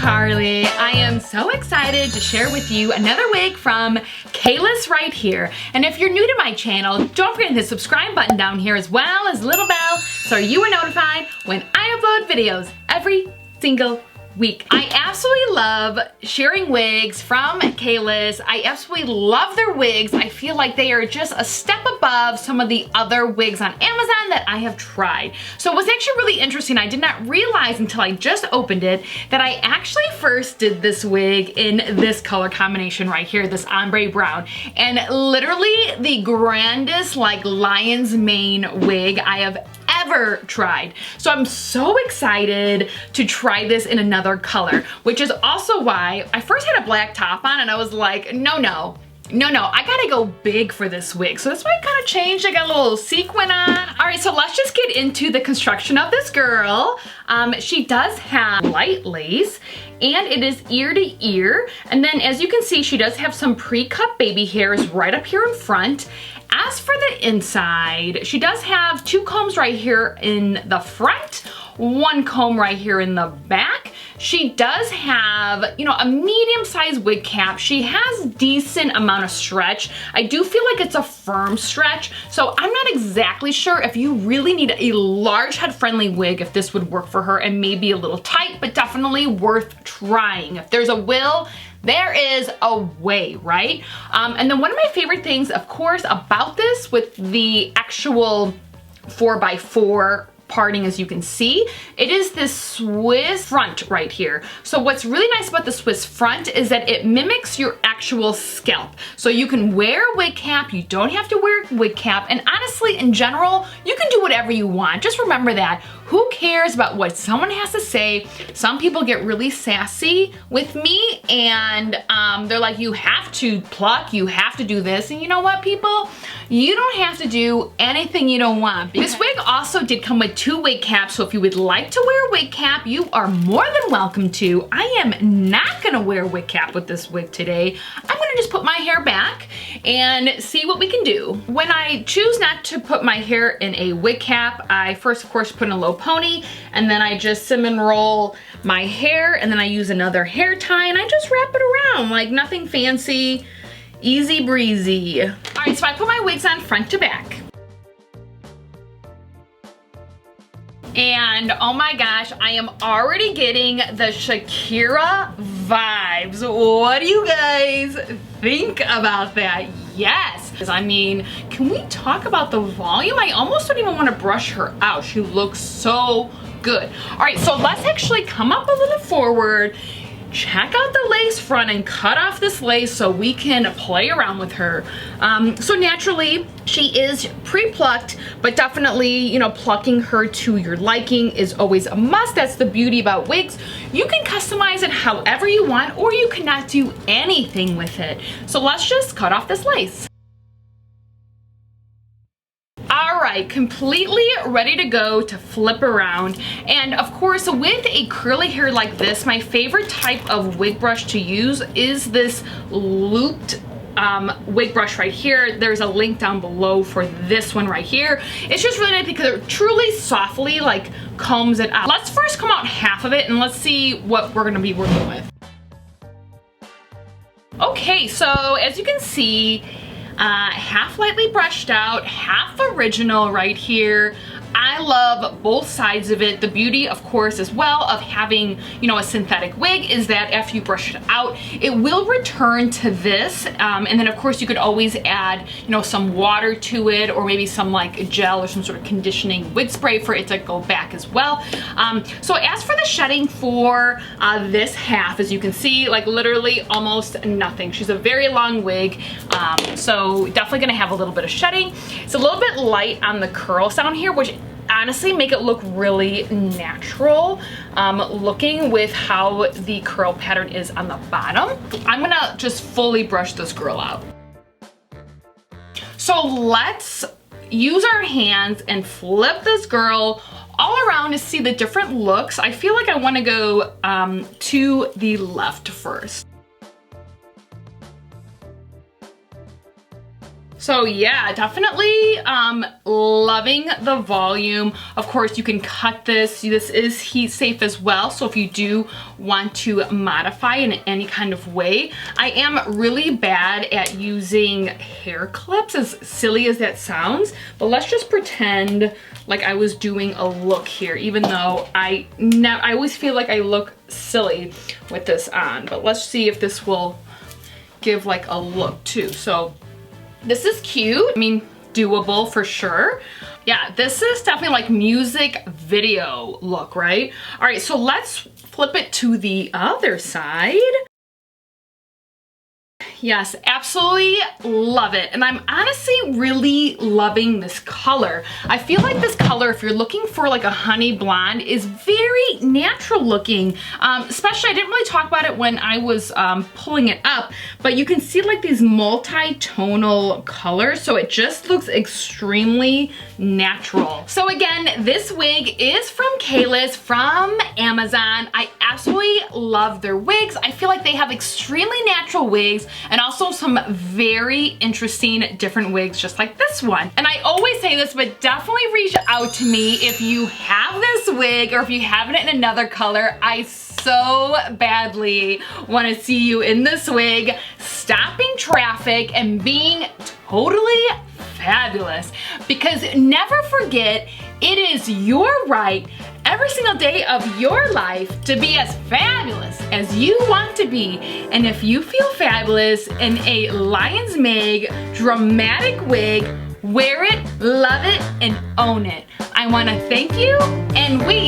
MissCarly. I am so excited to share with you another wig from Kalyss right here. And if you're new to my channel, don't forget to hit the subscribe button down here as well as the little bell so you are notified when I upload videos every single week. I absolutely love sharing wigs from Kalyss. I absolutely love their wigs. I feel like they are just a step above some of the other wigs on Amazon that I have tried. So it was actually really interesting. I did not realize until I just opened it that I actually first did this wig in this color combination right here, this ombre brown. And literally the grandest like lion's mane wig I have ever tried. So I'm so excited to try this in another color, which is also why I first had a black top on and I was like, no, I gotta go big for this wig. So that's why I kind of changed. I got a little sequin on. All right, so let's just get into the construction of this girl. She does have light lace and it is ear to ear. And then as you can see, she does have some pre-cut baby hairs right up here in front. As for the inside, she does have two combs right here in the front, one comb right here in the back. She does have, you know, a medium-sized wig cap. She has decent amount of stretch. I do feel like it's a firm stretch, so I'm not exactly sure if you really need a large head-friendly wig if this would work for her, and maybe a little tight, but definitely worth trying. If there's a will, there is a way, right? And then one of my favorite things, of course, about this with the actual 4x4 parting, as you can see, it is this Swiss front right here. So what's really nice about the Swiss front is that it mimics your actual scalp. So you can wear a wig cap, you don't have to wear a wig cap, and honestly, in general, you can do whatever you want. Just remember that. Who cares about what someone has to say? Some people get really sassy with me and they're like, you have to pluck, you have to do this. And you know what, people? You don't have to do anything you don't want. This wig also did come with two wig caps, so if you would like to wear a wig cap, you are more than welcome to. I am not gonna wear a wig cap with this wig today. I'm gonna just put my hair back and see what we can do. When I choose not to put my hair in a wig cap, I first, of course, put in a low pony, and then I just cinnamon roll my hair, and then I use another hair tie, and I just wrap it around like nothing fancy. Easy breezy. All right, so I put my wigs on front to back. And oh my gosh, I am already getting the Shakira vibes. What do you guys think about that? Yes. I mean, can we talk about the volume? I almost don't even want to brush her out. She looks so good. All right, so let's actually come up a little forward, check out the lace front and cut off this lace so we can play around with her. So naturally, she is pre-plucked, but definitely, you know, plucking her to your liking is always a must. That's the beauty about wigs. You can customize it however you want, or you cannot do anything with it. So let's just cut off this lace. Alright, completely ready to go to flip around. And of course, with a curly hair like this, my favorite type of wig brush to use is this looped wig brush right here. There's a link down below for this one right here. It's just really nice because it truly softly like combs it out. Let's first comb out half of it and let's see what we're gonna be working with. Okay, so as you can see, half lightly brushed out, half original right here. I love both sides of it. The beauty, of course, as well of having, you know, a synthetic wig is that after you brush it out, it will return to this. And then of course you could always add, you know, some water to it, or maybe some like gel or some sort of conditioning wig spray for it to go back as well. So as for the shedding for this half, as you can see, like literally almost nothing. She's a very long wig. So definitely gonna have a little bit of shedding. It's a little bit light on the curls down here, which honestly make it look really natural looking with how the curl pattern is on the bottom. I'm gonna just fully brush this girl out. So let's use our hands and flip this girl all around to see the different looks. I feel like I want to go to the left first. So yeah, definitely loving the volume. Of course, you can cut this. This is heat safe as well. So if you do want to modify in any kind of way, I am really bad at using hair clips, as silly as that sounds. But let's just pretend like I was doing a look here, even though I always feel like I look silly with this on. But let's see if this will give like a look too. So this is cute. I mean, doable for sure. Yeah, this is definitely like music video look, right? All right, so let's flip it to the other side. Yes, absolutely love it. And I'm honestly really loving this color. I feel like this color, if you're looking for like a honey blonde, is very natural looking. Especially, I didn't really talk about it when I was pulling it up, but you can see like these multi-tonal colors. So it just looks extremely natural. So again, this wig is from Kalyss from Amazon. I absolutely love their wigs. I feel like they have extremely natural wigs and also some very interesting different wigs just like this one. And I always say this, but definitely reach out to me if you have this wig or if you have it in another color. I so badly want to see you in this wig, stopping traffic and being totally fabulous. Because never forget, it is your right every single day of your life to be as fabulous as you want to be. And if you feel fabulous in a Lion's Meg dramatic wig, wear it, love it, and own it. I want to thank you, and we